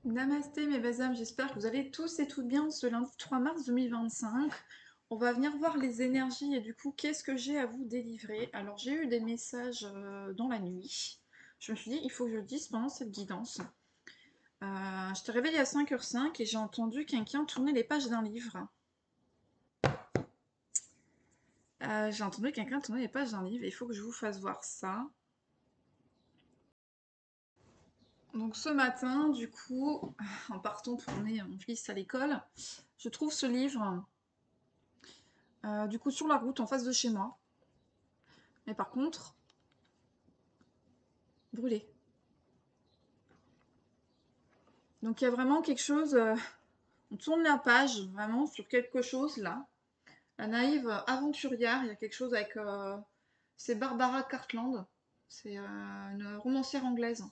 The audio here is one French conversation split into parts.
Namasté mes belles âmes, j'espère que vous allez tous et toutes bien ce lundi 3 mars 2025. On va venir voir les énergies et du coup qu'est-ce que j'ai à vous délivrer. Alors j'ai eu des messages dans la nuit. Je me suis dit il faut que je le dise pendant cette guidance. Je t'ai réveillée à 5h05 et j'ai entendu quelqu'un tourner les pages d'un livre. J'ai entendu quelqu'un tourner les pages d'un livre et il faut que je vous fasse voir ça. Donc ce matin, du coup, en partant pour emmener mon fils à l'école, je trouve ce livre. Du coup, sur la route, en face de chez moi. Mais par contre, brûlé. Donc il y a vraiment quelque chose. On tourne la page vraiment sur quelque chose là. La naïve aventurière, il y a quelque chose avec. C'est Barbara Cartland. C'est une romancière anglaise.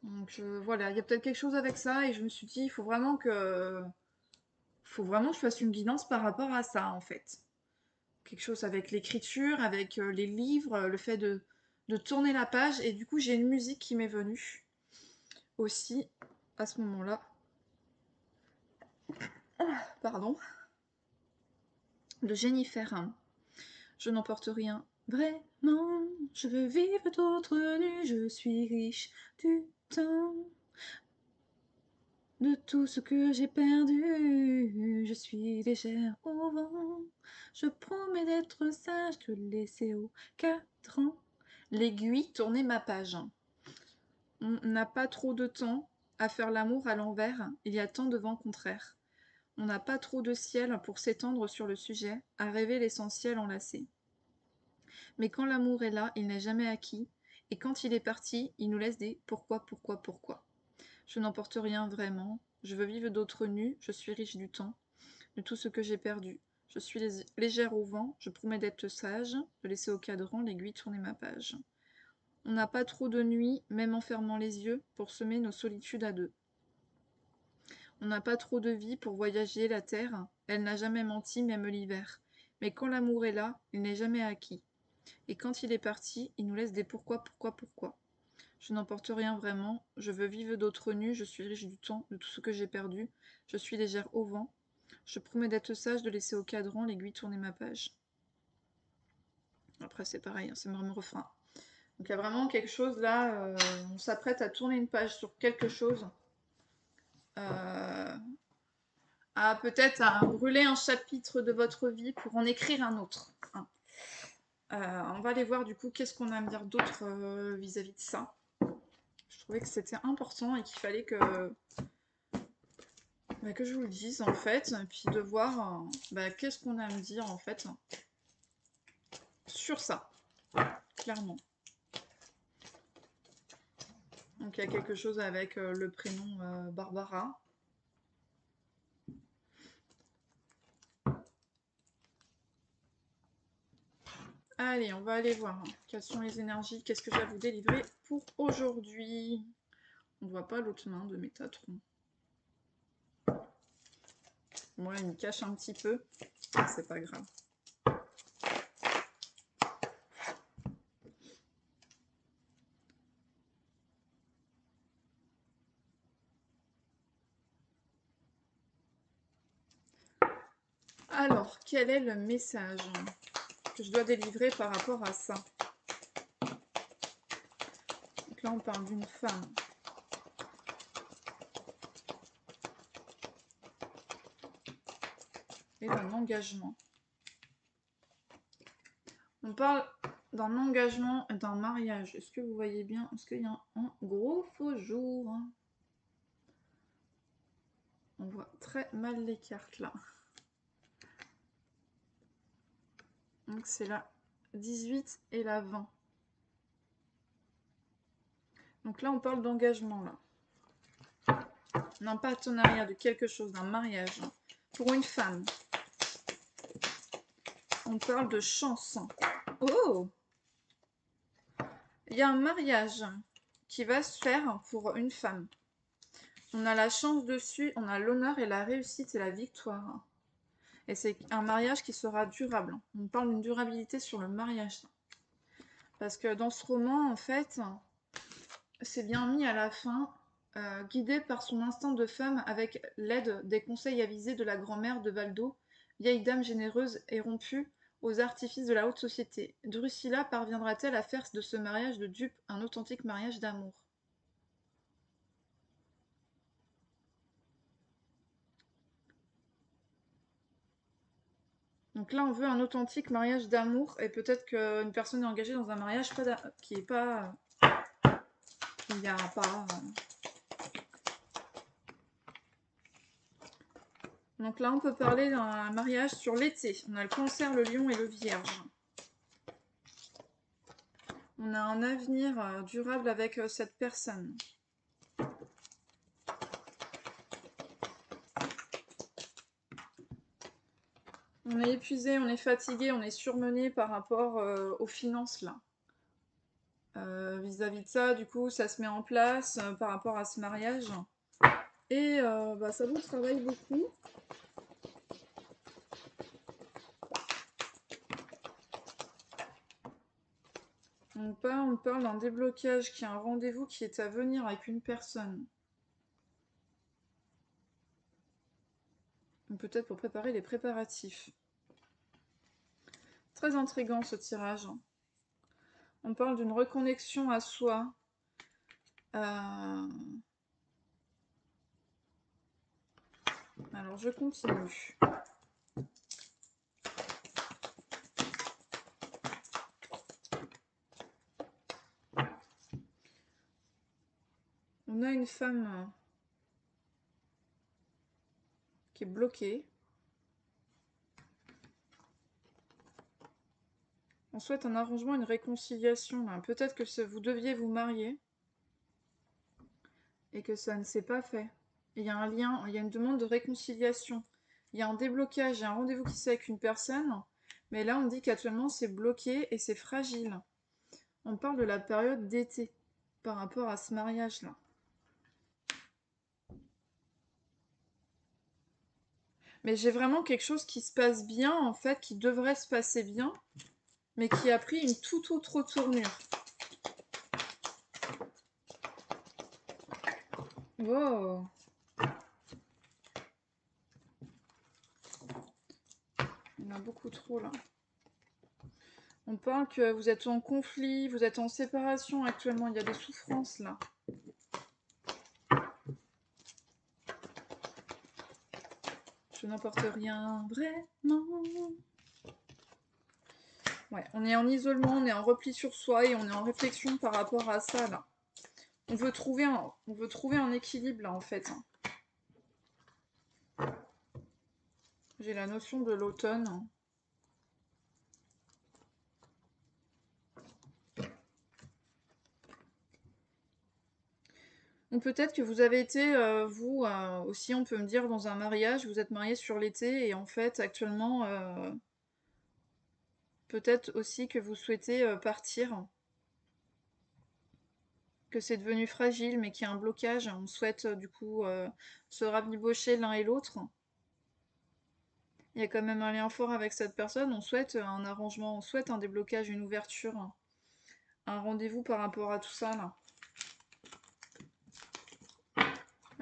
Donc voilà, il y a peut-être quelque chose avec ça et je me suis dit, il faut vraiment que je fasse une guidance par rapport à ça en fait. Quelque chose avec l'écriture, avec les livres, le fait de tourner la page et du coup j'ai une musique qui m'est venue aussi à ce moment-là. Pardon. De Jennifer. Je n'emporte rien. Vraiment, je veux vivre d'autres nues, je suis riche du temps, de tout ce que j'ai perdu, je suis légère au vent, je promets d'être sage, de laisser au cadran l'aiguille tourner ma page. On n'a pas trop de temps à faire l'amour à l'envers, il y a tant de vents contraires. On n'a pas trop de ciel pour s'étendre sur le sujet, à rêver l'essentiel enlacé. Mais quand l'amour est là, il n'est jamais acquis, et quand il est parti, il nous laisse des pourquoi, pourquoi, pourquoi. Je n'emporte rien vraiment, je veux vivre d'autres nus, je suis riche du temps, de tout ce que j'ai perdu. Je suis légère au vent, je promets d'être sage, de laisser au cadran l'aiguille tourner ma page. On n'a pas trop de nuit, même en fermant les yeux, pour semer nos solitudes à deux. On n'a pas trop de vie pour voyager la terre, elle n'a jamais menti, même l'hiver. Mais quand l'amour est là, il n'est jamais acquis. Et quand il est parti, il nous laisse des pourquoi, pourquoi, pourquoi. Je n'emporte rien vraiment, je veux vivre d'autres nus, je suis riche du temps, de tout ce que j'ai perdu, je suis légère au vent. Je promets d'être sage, de laisser au cadran l'aiguille tourner ma page. Après c'est pareil, c'est le même refrain. Donc il y a vraiment quelque chose là, on s'apprête à tourner une page sur quelque chose. Peut-être à brûler un chapitre de votre vie pour en écrire un autre. On va aller voir du coup qu'est-ce qu'on a à me dire d'autre vis-à-vis de ça. Je trouvais que c'était important et qu'il fallait que je vous le dise en fait, et puis de voir qu'est-ce qu'on a à me dire en fait sur ça, clairement. Donc il y a quelque chose avec le prénom Barbara. Allez, on va aller voir quelles sont les énergies, qu'est-ce que j'ai à vous délivrer pour aujourd'hui. On ne voit pas l'autre main de Métatron. Moi, il me cache un petit peu, c'est pas grave. Alors, quel est le message que je dois délivrer par rapport à ça? Donc là, on parle d'une femme. Et d'un engagement. On parle d'un engagement et d'un mariage. Est-ce que vous voyez bien? Est-ce qu'il y a un gros faux jour? On voit très mal les cartes là. Donc c'est la 18 et la 20. Donc là on parle d'engagement là. D'un partenariat, de quelque chose, d'un mariage. Pour une femme. On parle de chance. Oh! Il y a un mariage qui va se faire pour une femme. On a la chance dessus, on a l'honneur et la réussite et la victoire. Et c'est un mariage qui sera durable. On parle d'une durabilité sur le mariage. Parce que dans ce roman, en fait, c'est bien mis à la fin. Guidée par son instinct de femme avec l'aide des conseils avisés de la grand-mère de Valdo, vieille dame généreuse et rompue aux artifices de la haute société, Drusilla parviendra-t-elle à faire de ce mariage de dupe un authentique mariage d'amour? Donc là, on veut un authentique mariage d'amour, et peut-être qu'une personne est engagée dans un mariage qui est pas... Il n'y a pas... Donc là, on peut parler d'un mariage sur l'été. On a le Cancer, le Lion et le Vierge. On a un avenir durable avec cette personne. On est épuisé, on est fatigué, on est surmené par rapport aux finances là. Vis-à-vis de ça, du coup, ça se met en place par rapport à ce mariage. Et bah, ça vous travaille beaucoup. On parle d'un déblocage qui est un rendez-vous qui est à venir avec une personne. Peut-être pour préparer les préparatifs. Très intriguant ce tirage. On parle d'une reconnexion à soi. Alors je continue. On a une femme qui est bloquée. On souhaite un arrangement, une réconciliation. Peut-être que vous deviez vous marier et que ça ne s'est pas fait. Il y a un lien, il y a une demande de réconciliation. Il y a un déblocage, il y a un rendez-vous qui se fait avec une personne, mais là on dit qu'actuellement c'est bloqué et c'est fragile. On parle de la période d'été par rapport à ce mariage-là. Mais j'ai vraiment quelque chose qui se passe bien, en fait, qui devrait se passer bien, mais qui a pris une toute autre tournure. Wow. Il y en a beaucoup trop là. On parle que vous êtes en conflit, vous êtes en séparation actuellement, il y a des souffrances là. Je n'emporte rien vraiment. Ouais, on est en isolement, on est en repli sur soi et on est en réflexion par rapport à ça là. On veut trouver un équilibre là en fait. J'ai la notion de l'automne. Donc peut-être que vous avez été, vous aussi, on peut me dire, dans un mariage, vous êtes marié sur l'été et en fait actuellement, peut-être aussi que vous souhaitez partir, que c'est devenu fragile mais qu'il y a un blocage. On souhaite du coup se rabibocher l'un et l'autre. Il y a quand même un lien fort avec cette personne. On souhaite un arrangement, on souhaite un déblocage, une ouverture, un rendez-vous par rapport à tout ça là.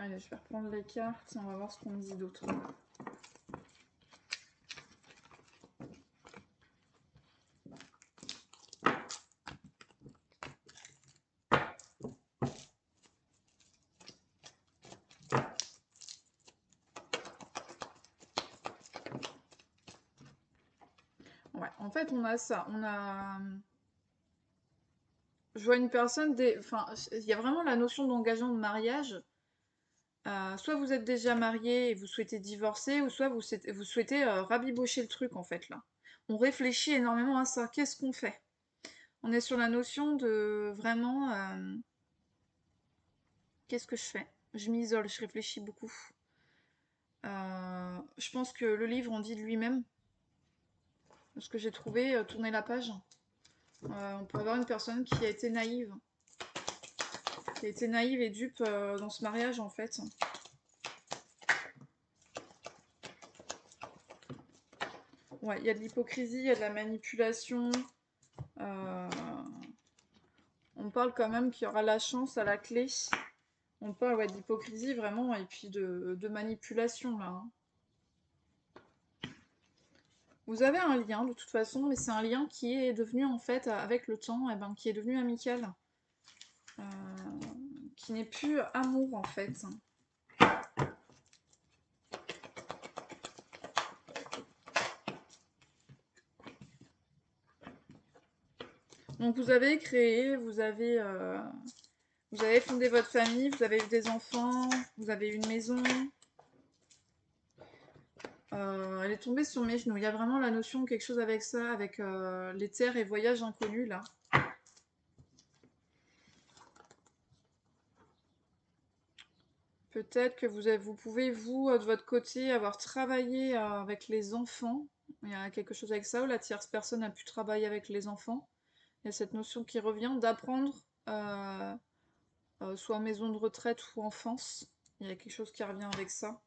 Allez, je vais reprendre les cartes, on va voir ce qu'on me dit d'autre. Ouais, en fait, on a ça. Je vois une personne, enfin, il y a vraiment la notion d'engagement de mariage. Soit vous êtes déjà marié et vous souhaitez divorcer, ou soit vous souhaitez rabibocher le truc, en fait, là. On réfléchit énormément à ça. Qu'est-ce qu'on fait? On est sur la notion de vraiment, qu'est-ce que je fais? Je m'isole, je réfléchis beaucoup. Je pense que le livre en dit de lui-même. Ce que j'ai trouvé, tourner la page. On peut avoir une personne qui a été naïve et dupe dans ce mariage en fait. Ouais, il y a de l'hypocrisie, il y a de la manipulation. Euh, on parle quand même qu'il y aura la chance à la clé. On parle ouais, d'hypocrisie vraiment et puis de manipulation là, hein. Vous avez un lien de toute façon, mais c'est un lien qui est devenu en fait, avec le temps, qui est devenu amical. Euh, qui n'est plus amour en fait. Donc vous avez créé, vous avez fondé votre famille, vous avez eu des enfants, vous avez eu une maison. Elle est tombée sur mes genoux. Il y a vraiment la notion de quelque chose avec ça, avec les terres et voyages inconnus là. Peut-être que vous pouvez, vous, de votre côté, avoir travaillé avec les enfants. Il y a quelque chose avec ça, où la tierce personne a pu travailler avec les enfants. Il y a cette notion qui revient d'apprendre, euh, soit en maison de retraite ou enfance. Il y a quelque chose qui revient avec ça.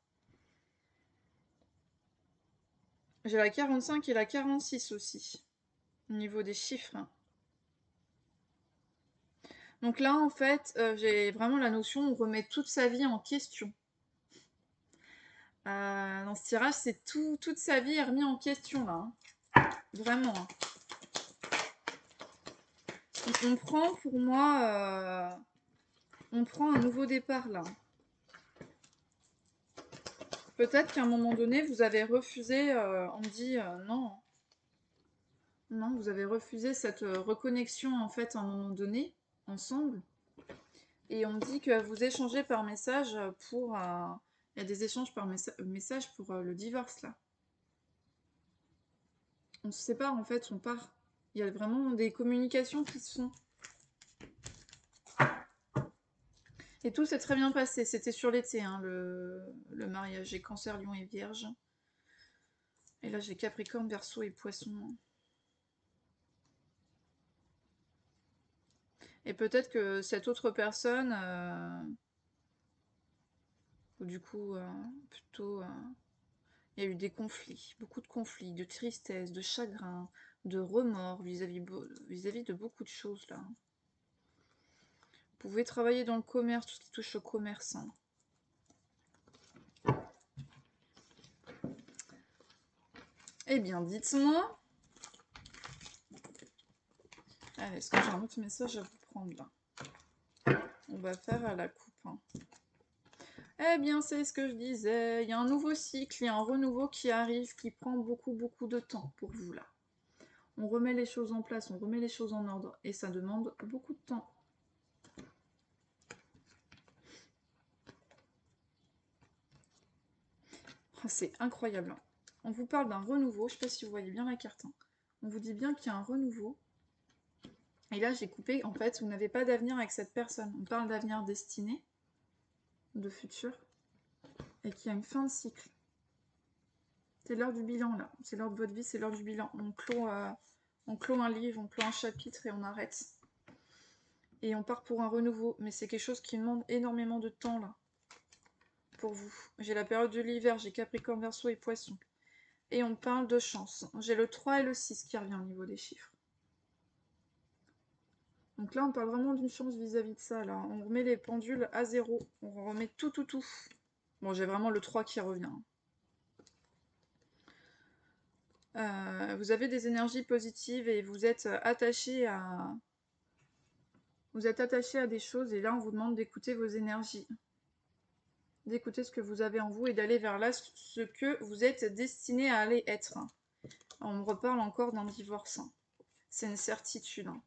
J'ai la 45 et la 46 aussi, au niveau des chiffres. Donc là, en fait, j'ai vraiment la notion, on remet toute sa vie en question. Dans ce tirage, c'est toute sa vie est remise en question là, hein. Vraiment, hein. On prend pour moi, on prend un nouveau départ là. Peut-être qu'à un moment donné, vous avez refusé, on me dit non, non, vous avez refusé cette reconnexion en fait à un moment donné, ensemble. Et on me dit que vous échangez par message pour... il y a des échanges par message pour le divorce là. On se sépare en fait, on part. Il y a vraiment des communications qui se font. Et tout s'est très bien passé. C'était sur l'été, hein, le mariage. J'ai Cancer, Lion et Vierge. Et là, j'ai Capricorne, Verseau et Poisson. Et peut-être que cette autre personne, ou du coup, plutôt, il y a eu des conflits, beaucoup de conflits, de tristesse, de chagrin, de remords vis-à-vis de beaucoup de choses là. Vous pouvez travailler dans le commerce, tout ce qui touche au commerce, hein. Eh bien, dites-moi. Allez, est-ce que j'ai un autre message à vous prendre là? On va faire à la coupe, hein. Eh bien, c'est ce que je disais. Il y a un nouveau cycle, il y a un renouveau qui arrive, qui prend beaucoup, beaucoup de temps pour vous là. On remet les choses en place, on remet les choses en ordre, et ça demande beaucoup de temps. Oh, c'est incroyable, hein. On vous parle d'un renouveau, je ne sais pas si vous voyez bien la carte, hein. On vous dit bien qu'il y a un renouveau. Et là, j'ai coupé, en fait, vous n'avez pas d'avenir avec cette personne. On parle d'avenir destiné, de futur, et qu'il y a une fin de cycle. C'est l'heure du bilan, là. C'est l'heure de votre vie, c'est l'heure du bilan. On clôt un livre, on clôt un chapitre et on arrête. Et on part pour un renouveau. Mais c'est quelque chose qui demande énormément de temps, là, pour vous. J'ai la période de l'hiver, j'ai Capricorne, Verseau et Poisson. Et on parle de chance. J'ai le 3 et le 6 qui revient au niveau des chiffres. Donc là, on parle vraiment d'une chance vis-à-vis de ça, là. On remet les pendules à zéro. On remet tout. Bon, j'ai vraiment le 3 qui revient. Vous avez des énergies positives et vous êtes attaché à... Vous êtes attaché à des choses et là, on vous demande d'écouter vos énergies. D'écouter ce que vous avez en vous et d'aller vers là ce que vous êtes destiné à aller être. On me reparle encore d'un divorce, hein. C'est une certitude, hein.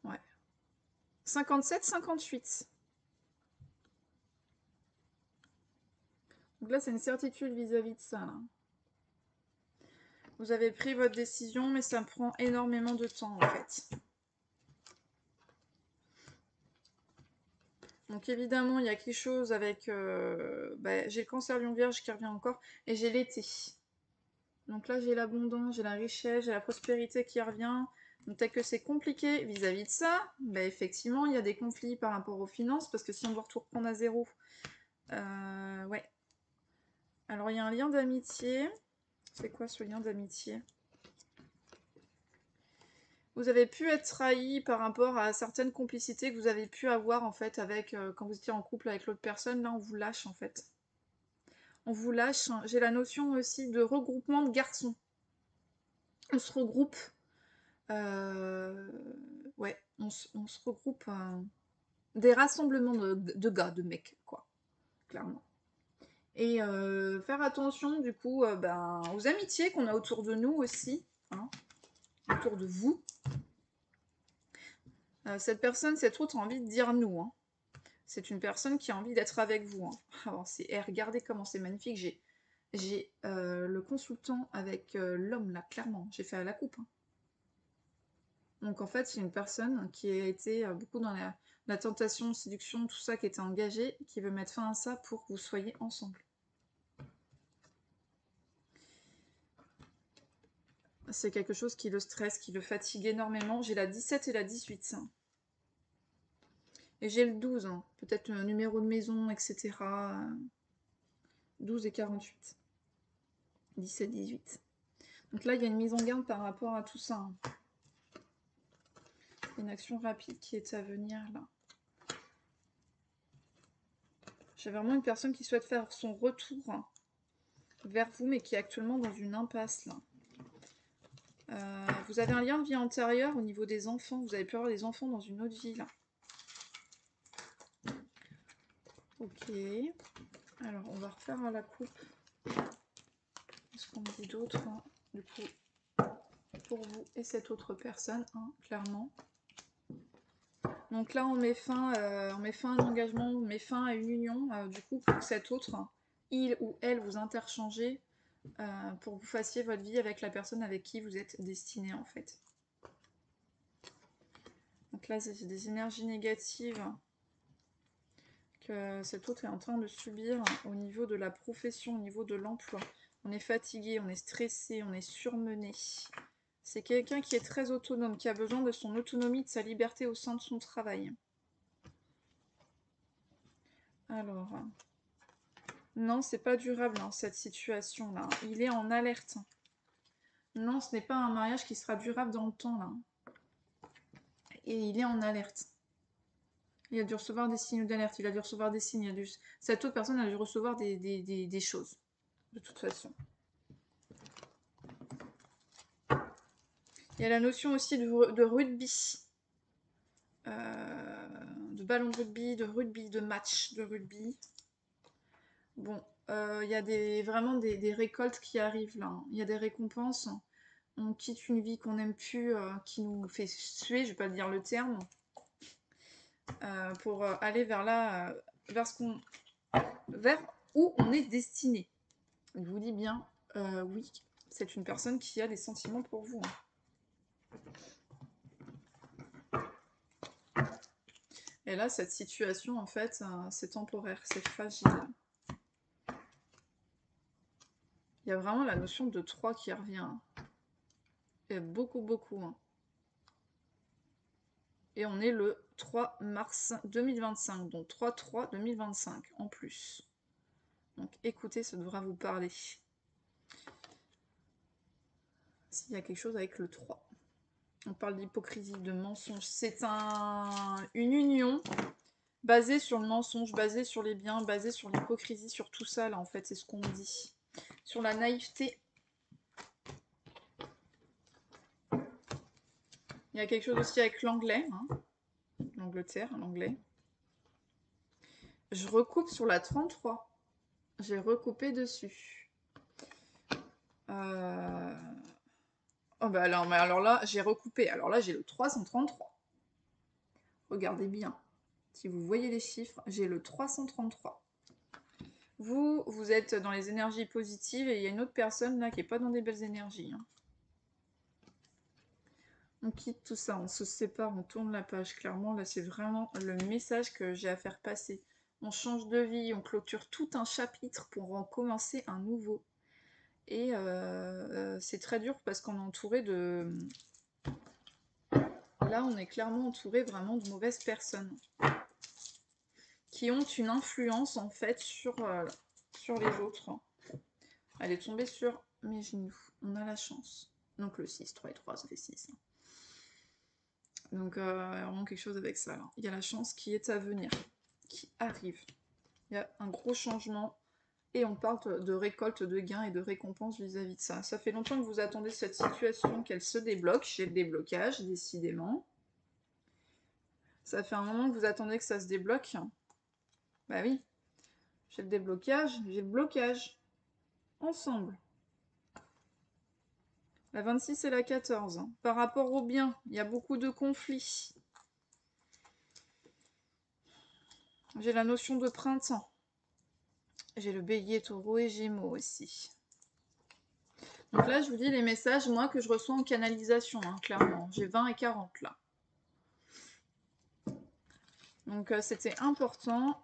Ouais. 57-58. Donc là, c'est une certitude vis-à-vis de ça, là. Vous avez pris votre décision, mais ça prend énormément de temps, en fait. Donc évidemment, il y a quelque chose avec... j'ai le Cancer, Lion, Vierge qui revient encore, et j'ai l'été. Donc là, j'ai l'abondance, j'ai la richesse, j'ai la prospérité qui revient. Donc peut-être que c'est compliqué vis-à-vis de ça. Effectivement, il y a des conflits par rapport aux finances, parce que si on doit tout reprendre à zéro... ouais. Alors, il y a un lien d'amitié. C'est quoi ce lien d'amitié? Vous avez pu être trahi par rapport à certaines complicités que vous avez pu avoir en fait avec quand vous étiez en couple avec l'autre personne. Là, on vous lâche en fait. On vous lâche. J'ai la notion aussi de regroupement de garçons. On se regroupe. Ouais, on se regroupe. Des rassemblements de gars, de mecs, quoi, clairement. Et faire attention, du coup, ben, aux amitiés qu'on a autour de nous aussi, hein, autour de vous. Cette personne, cette autre, a envie de dire nous, hein. C'est une personne qui a envie d'être avec vous, hein. Alors, regardez comment c'est magnifique. J'ai le consultant avec l'homme, là, clairement. J'ai fait à la coupe, hein. Donc, en fait, c'est une personne qui a été beaucoup dans la tentation, séduction, tout ça, qui était engagée, qui veut mettre fin à ça pour que vous soyez ensemble. C'est quelque chose qui le stresse, qui le fatigue énormément. J'ai la 17 et la 18. Et j'ai le 12, hein. Peut-être le numéro de maison, etc. 12 et 48. 17, 18. Donc là, il y a une mise en garde par rapport à tout ça, hein. Une action rapide qui est à venir, là. J'ai vraiment une personne qui souhaite faire son retour, hein, vers vous, mais qui est actuellement dans une impasse, là. Vous avez un lien de vie antérieur au niveau des enfants. Vous avez pu avoir des enfants dans une autre vie, là. Ok. Alors, on va refaire à la coupe. Qu'est-ce qu'on me dit d'autre, hein, du coup, pour vous et cette autre personne, hein, clairement. Donc là, on met fin à un engagement, on met fin à une union, du coup, pour que cet autre, il ou elle, vous interchangez pour que vous fassiez votre vie avec la personne avec qui vous êtes destiné, en fait. Donc là, c'est des énergies négatives que cet autre est en train de subir au niveau de la profession, au niveau de l'emploi. On est fatigué, on est stressé, on est surmené. C'est quelqu'un qui est très autonome, qui a besoin de son autonomie, de sa liberté au sein de son travail. Alors, non, c'est pas durable, hein, cette situation-là. Il est en alerte. Non, ce n'est pas un mariage qui sera durable dans le temps, là. Et il est en alerte. Il a dû recevoir des signaux d'alerte, il a dû recevoir des signes. Cette autre personne a dû recevoir des choses, de toute façon. Il y a la notion aussi de rugby. De ballon de rugby, de match de rugby. Bon, il y a vraiment des récoltes qui arrivent là, hein. Il y a des récompenses. On quitte une vie qu'on n'aime plus, qui nous fait suer, je vais pas dire le terme, pour aller vers là, vers où on est destiné. Je vous dis bien, oui, c'est une personne qui a des sentiments pour vous, hein. Et là, cette situation, en fait, c'est temporaire, c'est fragile. Il y a vraiment la notion de 3 qui revient. Et beaucoup, beaucoup, hein. Et on est le 3 mars 2025, donc 3-3 2025 en plus. Donc écoutez, ça devra vous parler. S'il y a quelque chose avec le 3. On parle d'hypocrisie, de mensonge. C'est une union basée sur le mensonge, basée sur les biens, basée sur l'hypocrisie, sur tout ça, là, en fait, c'est ce qu'on me dit. Sur la naïveté. Il y a quelque chose aussi avec l'anglais, hein. L'Angleterre, l'anglais. Je recoupe sur la 33. J'ai recoupé dessus. Oh bah alors là, j'ai recoupé. Alors là, j'ai le 333. Regardez bien. Si vous voyez les chiffres, j'ai le 333. Vous êtes dans les énergies positives et il y a une autre personne là qui n'est pas dans des belles énergies, hein. On quitte tout ça, on se sépare, on tourne la page. Clairement, là, c'est vraiment le message que j'ai à faire passer. On change de vie, on clôture tout un chapitre pour en commencer un nouveau. Et c'est très dur parce qu'on est entouré de... Là, on est clairement entouré vraiment de mauvaises personnes qui ont une influence en fait sur les autres. Elle est tombée sur mes genoux. On a la chance. Donc le 6, 3 et 3, ça fait 6. Donc, il y a vraiment quelque chose avec ça, là. Il y a la chance qui est à venir, qui arrive. Il y a un gros changement. Et on parle de récolte, de gains et de récompenses vis-à-vis de ça. Ça fait longtemps que vous attendez cette situation, qu'elle se débloque. J'ai le déblocage, décidément. Ça fait un moment que vous attendez que ça se débloque. Bah oui. J'ai le déblocage, j'ai le blocage. Ensemble. La 26 et la 14. Par rapport au bien, il y a beaucoup de conflits. J'ai la notion de printemps. J'ai le bélier, taureau et gémeaux aussi. Donc là, je vous dis les messages, moi, que je reçois en canalisation, hein, clairement. J'ai 20 et 40 là. Donc c'était important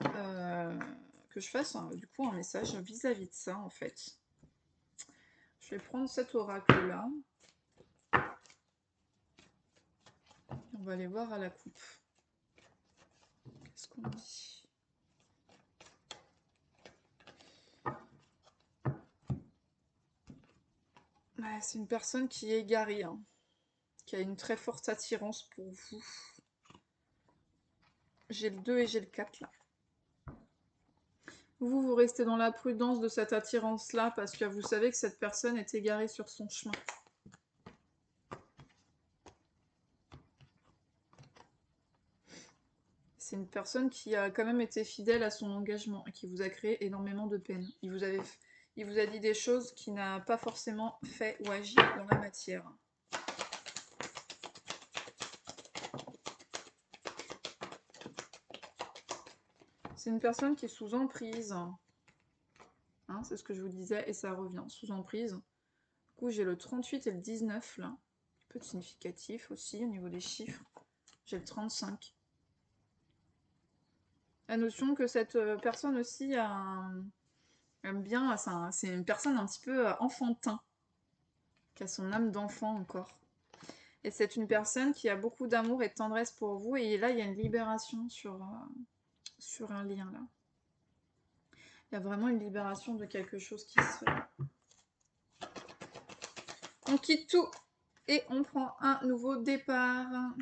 que je fasse du coup un message vis-à-vis de ça, en fait. Je vais prendre cet oracle-là. On va aller voir à la coupe. Qu'est-ce qu'on dit ? Ouais, c'est une personne qui est égarée, hein, qui a une très forte attirance pour vous. J'ai le 2 et j'ai le 4 là. Vous restez dans la prudence de cette attirance-là parce que vous savez que cette personne est égarée sur son chemin. C'est une personne qui a quand même été fidèle à son engagement et qui vous a créé énormément de peine. Il vous a dit des choses qu'il n'a pas forcément fait ou agi dans la matière. C'est une personne qui est sous emprise. Hein, c'est ce que je vous disais et ça revient, sous emprise. Du coup, j'ai le 38 et le 19 là. Un peu de significatif aussi au niveau des chiffres. J'ai le 35. La notion que cette personne aussi aime bien, c'est une personne un petit peu enfantin, qui a son âme d'enfant encore. Et c'est une personne qui a beaucoup d'amour et de tendresse pour vous, et là il y a une libération sur un lien là. Il y a vraiment une libération de quelque chose qui se fait. On quitte tout et on prend un nouveau départ.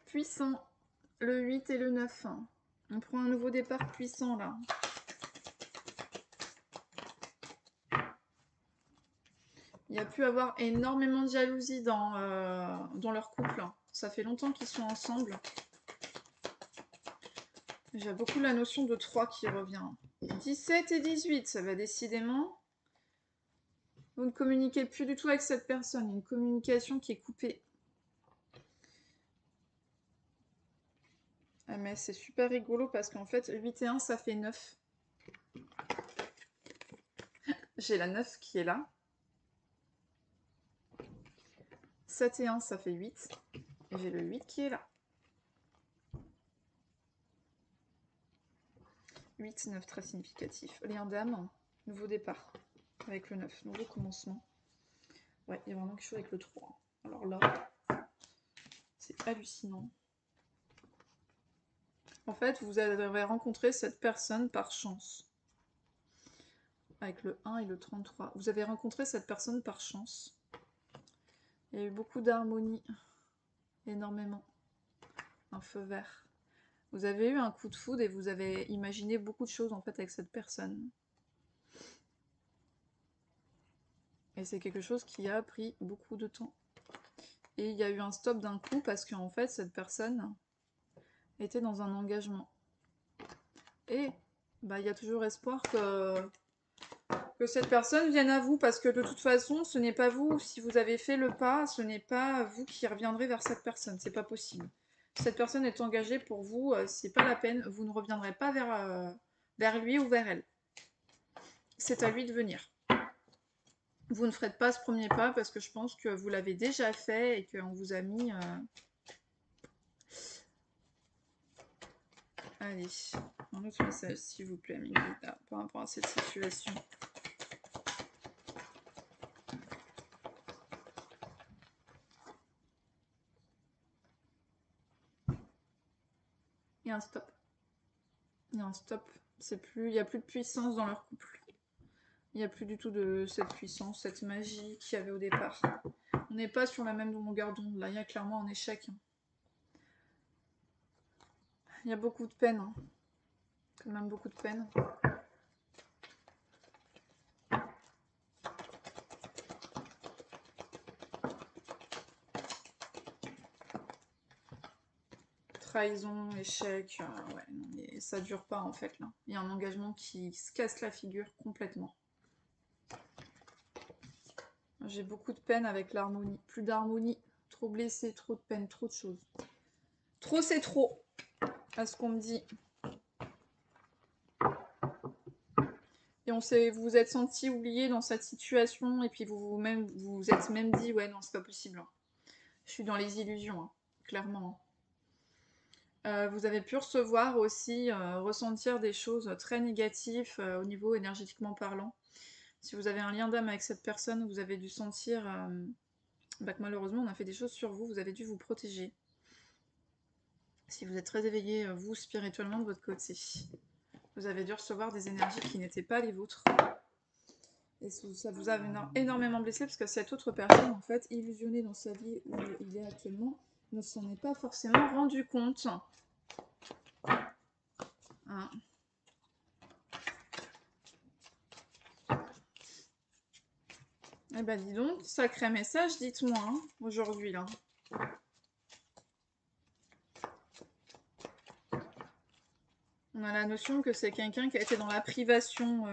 Puissant, le 8 et le 9. On prend un nouveau départ puissant là. Il y a pu avoir énormément de jalousie dans leur couple. Ça fait longtemps qu'ils sont ensemble. J'ai beaucoup la notion de 3 qui revient. 17 et 18, ça va décidément. Vous ne communiquez plus du tout avec cette personne. Une communication qui est coupée. Ah mais c'est super rigolo parce qu'en fait, 8 et 1, ça fait 9. J'ai la 9 qui est là. 7 et 1, ça fait 8. Et j'ai le 8 qui est là. 8, 9, très significatif. Lien d'âme, nouveau départ. Avec le 9, nouveau commencement. Ouais, il y a vraiment quelque chose avec le 3. Alors là, c'est hallucinant. En fait, vous avez rencontré cette personne par chance. Avec le 1 et le 33. Vous avez rencontré cette personne par chance. Il y a eu beaucoup d'harmonie. Énormément. Un feu vert. Vous avez eu un coup de foudre et vous avez imaginé beaucoup de choses en fait avec cette personne. Et c'est quelque chose qui a pris beaucoup de temps. Et il y a eu un stop d'un coup parce qu'en fait cette personne était dans un engagement. Et bah, il y a toujours espoir que cette personne vienne à vous parce que de toute façon ce n'est pas vous, si vous avez fait le pas, ce n'est pas vous qui reviendrez vers cette personne, c'est pas possible. Cette personne est engagée pour vous, c'est pas la peine, vous ne reviendrez pas vers lui ou vers elle. C'est à lui de venir. Vous ne ferez pas ce premier pas parce que je pense que vous l'avez déjà fait et qu'on vous a mis... Allez, un autre message s'il vous plaît, Miguel, par rapport à cette situation. Il y a un stop. Il y a un stop. Il n'y a plus de puissance dans leur couple. Il n'y a plus du tout de cette puissance, cette magie qu'il y avait au départ. On n'est pas sur la même longueur d'onde. Là, il y a clairement un échec. Il y a beaucoup de peine. Hein. Quand même beaucoup de peine. Trahison, échec, ouais, non, mais ça dure pas en fait là. Il y a un engagement qui se casse la figure complètement. J'ai beaucoup de peine avec l'harmonie. Plus d'harmonie, trop blessé, trop de peine, trop de choses. Trop c'est trop, à ce qu'on me dit. Et vous vous êtes senti oublié dans cette situation et puis vous êtes même dit ouais non c'est pas possible. Hein. Je suis dans les illusions, hein, clairement. Vous avez pu recevoir aussi, ressentir des choses très négatives au niveau énergétiquement parlant. Si vous avez un lien d'âme avec cette personne, vous avez dû sentir que malheureusement on a fait des choses sur vous, vous avez dû vous protéger. Si vous êtes très éveillé, vous, spirituellement de votre côté, vous avez dû recevoir des énergies qui n'étaient pas les vôtres. Et ça vous a énormément blessé parce que cette autre personne, en fait, illusionnée dans sa vie où il est actuellement, ne s'en est pas forcément rendu compte. Hein. Eh ben dis donc, sacré message, dites-moi, hein, aujourd'hui là. On a la notion que c'est quelqu'un qui a été dans la privation,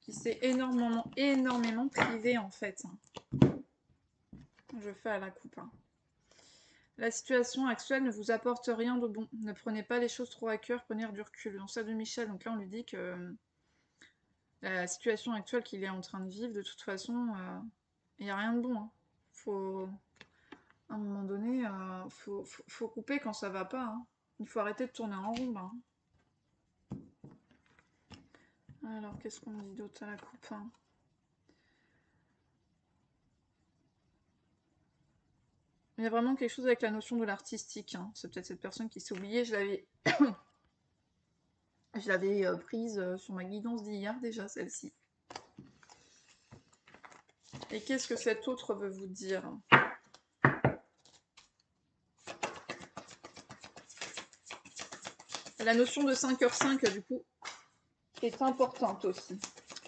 qui s'est énormément privé en fait. Je fais à la coupe. Hein. La situation actuelle ne vous apporte rien de bon. Ne prenez pas les choses trop à cœur, prenez du recul. Dans ça de Michel, donc là on lui dit que la situation actuelle qu'il est en train de vivre, de toute façon, il n'y a rien de bon. Hein. Faut, à un moment donné, faut couper quand ça va pas. Hein. Il faut arrêter de tourner en rond. Hein. Alors, qu'est-ce qu'on me dit d'autre à la coupe hein. Il y a vraiment quelque chose avec la notion de l'artistique. Hein. C'est peut-être cette personne qui s'est oubliée. Je l'avais prise sur ma guidance d'hier déjà, celle-ci. Et qu'est-ce que cet autre veut vous dire? La notion de 5h5, du coup, est importante aussi.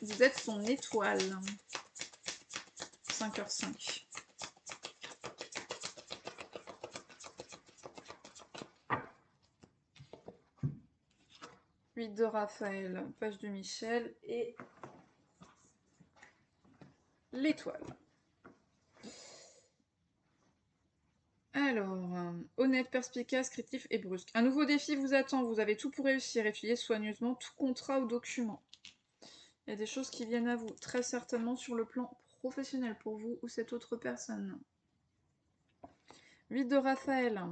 Vous êtes son étoile. 5h5. De Raphaël, page de Michel et l'étoile. Alors, honnête, perspicace, cryptif et brusque. Un nouveau défi vous attend, vous avez tout pour réussir. Étudiez soigneusement tout contrat ou document. Il y a des choses qui viennent à vous, très certainement sur le plan professionnel pour vous ou cette autre personne. 8 de Raphaël.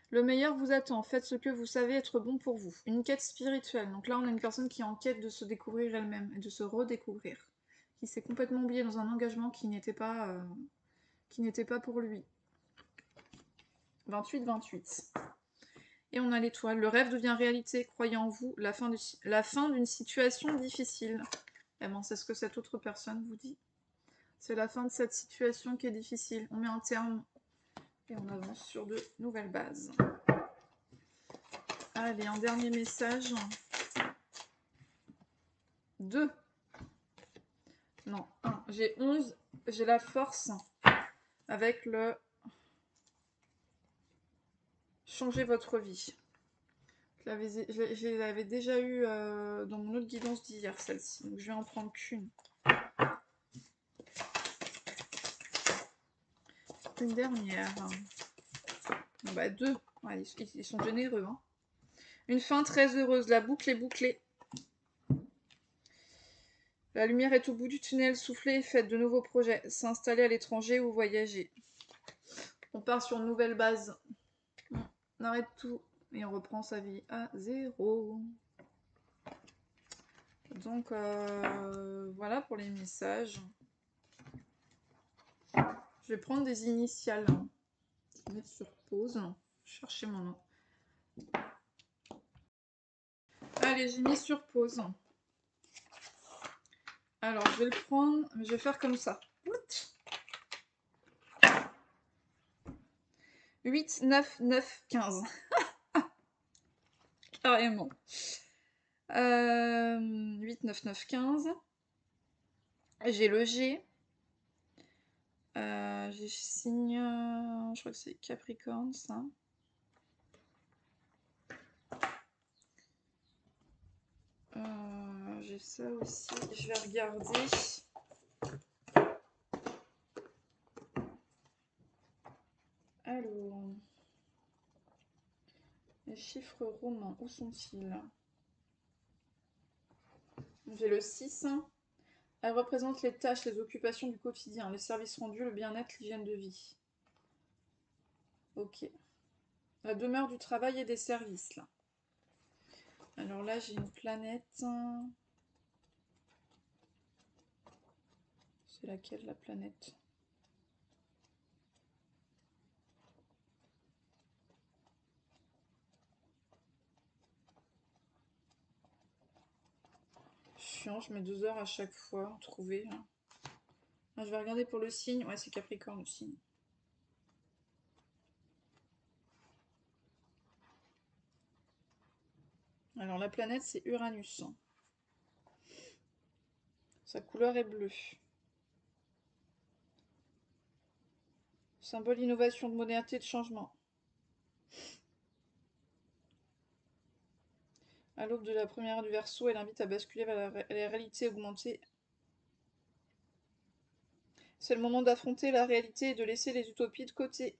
Le meilleur vous attend, faites ce que vous savez être bon pour vous. Une quête spirituelle. Donc là, on a une personne qui est en quête de se découvrir elle-même et de se redécouvrir. Qui s'est complètement oubliée dans un engagement qui n'était pas pour lui. 28. Et on a l'étoile. Le rêve devient réalité. Croyez en vous. La fin d'une situation difficile. Eh ben, c'est ce que cette autre personne vous dit. C'est la fin de cette situation qui est difficile. On met un terme et on avance sur de nouvelles bases. Allez, un dernier message. 2. Non, 1. J'ai 11. J'ai la force avec le changer votre vie. Je l'avais déjà eu dans mon autre guidance d'hier, celle-ci. Donc je vais en prendre qu'une. Une dernière. Bah 2. Ouais, ils sont généreux. Hein. Une fin très heureuse. La boucle est bouclée. La lumière est au bout du tunnel. Soufflez, faites de nouveaux projets. S'installer à l'étranger ou voyager. On part sur une nouvelle base. On arrête tout. Et on reprend sa vie à 0. Donc voilà pour les messages. Je vais prendre des initiales. Je vais mettre sur pause. Chercher mon nom. Allez, j'ai mis sur pause. Alors, je vais le prendre. Je vais faire comme ça. 8, 9, 9, 15. Carrément. 8, 9, 9, 15. J'ai le G. J'ai signe... je crois que c'est Capricorne, ça. J'ai ça aussi. Je vais regarder. Alors... Les chiffres romains, où sont-ils? J'ai le 6. Elle représente les tâches, les occupations du quotidien, les services rendus, le bien-être, l'hygiène de vie. Ok. La demeure du travail et des services, là. Alors là, j'ai une planète. C'est laquelle, la planète? Chiant, je mets 2 heures à chaque fois à trouver. Je vais regarder pour le signe. Ouais, c'est Capricorne le signe. Alors la planète, c'est Uranus. Sa couleur est bleue. Symbole innovation, de modernité, de changement. À l'aube de la première ère du Verseau, elle invite à basculer vers la réalité augmentée. C'est le moment d'affronter la réalité et de laisser les utopies de côté.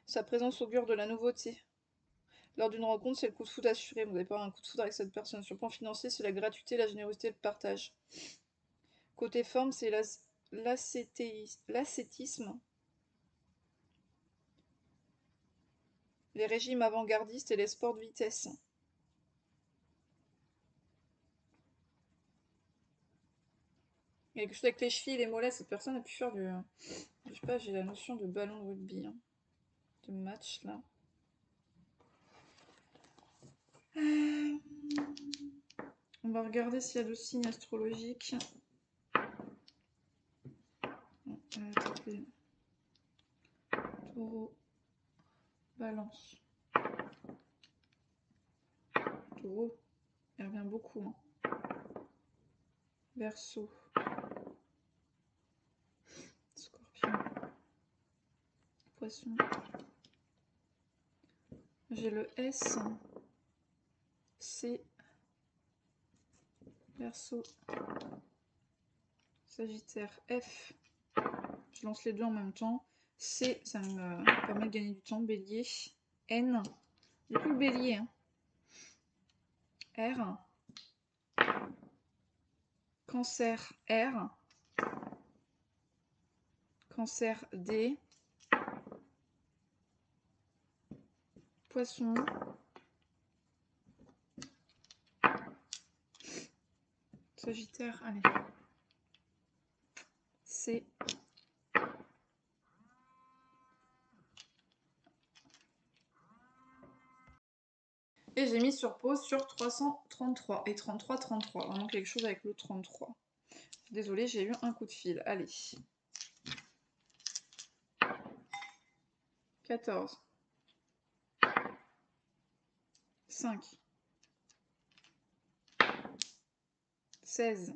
Sa présence augure de la nouveauté. Lors d'une rencontre, c'est le coup de foudre assuré. Vous n'avez pas un coup de foudre avec cette personne. Sur le plan financier, c'est la gratuité, la générosité et le partage. Côté forme, c'est l'ascétisme, les régimes avant-gardistes et les sports de vitesse. Il y a quelque chose avec les chevilles et les mollets. Cette personne a pu faire du... Je sais pas, j'ai la notion de ballon de rugby. Hein. De match, là. On va regarder s'il y a d'autres signes astrologiques. Taureau. Balance. Taureau. Elle revient beaucoup. Hein. Verseau. Scorpion. Poisson. J'ai le S. C. Verseau. Sagittaire. F. Je lance les deux en même temps. C, ça me permet de gagner du temps. Bélier. N. Du coup, le bélier. Hein. R. Cancer. R. Cancer. D. Poisson. Sagittaire. Allez. C. Et j'ai mis sur pause sur 333 et 33, 33. Vraiment quelque chose avec le 33. Désolée, j'ai eu un coup de fil. Allez. 14. 5. 16.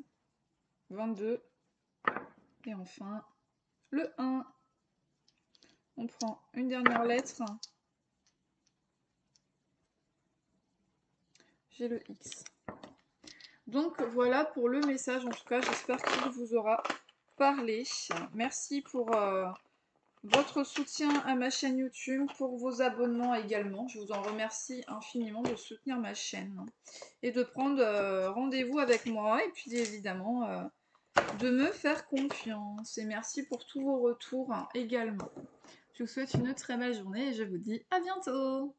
22. Et enfin, le 1. On prend une dernière lettre. J'ai le X. Donc voilà pour le message. En tout cas, j'espère qu'il vous aura parlé. Merci pour votre soutien à ma chaîne YouTube, pour vos abonnements également. Je vous en remercie infiniment de soutenir ma chaîne et de prendre rendez-vous avec moi. Et puis évidemment, de me faire confiance. Et merci pour tous vos retours également. Je vous souhaite une très belle journée et je vous dis à bientôt.